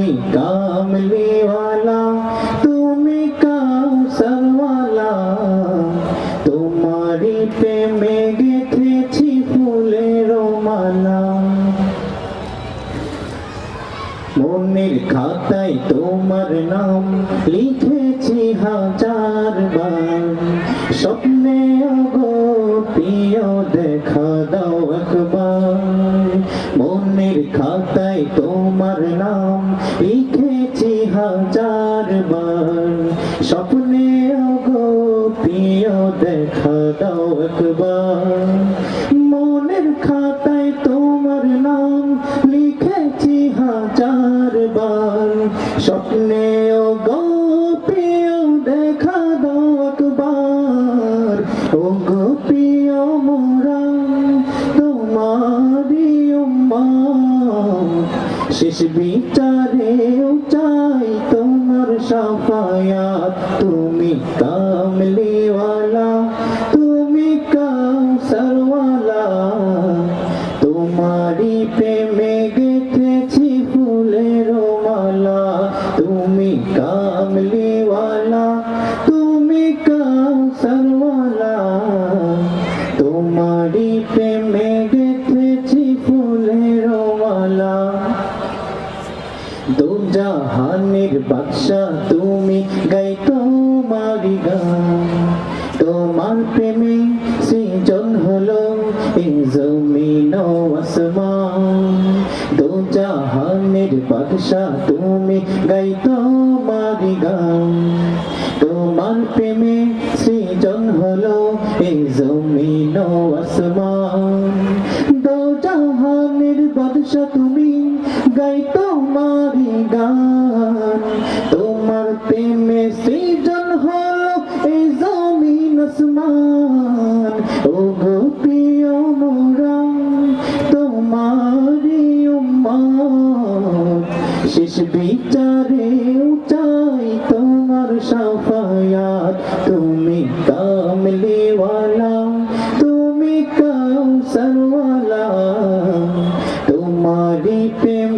তুমি কামলিওয়ালা, তুমি কাউসারওয়ালা, তোমারই প্রেমে গেঁথেছি ফুলের মালা। মনের খাতায় তোমার নাম লিখেছি হাজার বার, স্বপ্নে গো প্রিয় দেখা দাও একবার। মনের খাতায় তোমার নাম লিখেছি হাজার বার, স্বপ্নে গো প্রিয় দেখা দাও একবার। মনের খাতায় তোমার নাম লিখেছি হাজার বার, স্বপ্নে গো প্রিয় দেখা দাও একবার। ও গো প্রিয় মোরা তোমারি উম্মত, শেষ বিচারেও চাই তোমার শাফায়াত। তুমি কামলিওয়ালা, তুমি কাউসারওয়ালা, তোমারি প্রেমে গেঁথেছি ফুলের মালা। তুমি কামলিওয়ালা, তুমি কাউসারওয়ালা, তোমারি প্রেমে গেঁথেছি ফুলের মালা। দু জাহানের বাদশাহ তুমি, গাই তোমারি গান। তোমার প্রেমে সৃজন হলো এই জমিন ও আসমান। দু জাহানের বাদশাহ তুমি, গাই তোমারি গান। তোমার প্রেমে সৃজন হলো এই জমিন ও আসমান। দু জাহানের বাদশাহ তুমি, গাই তোমারি গান। তোমার প্রেমে সৃজন হলো এই জমিন আসমান। ও গো প্রিয় মোরা তোমারি উম্মত, শেষ বিচারেও চাই তোমার শাফায়াত। তুমি কামলিওয়ালা, তুমি কাউসারওয়ালা, তোমারি প্রেম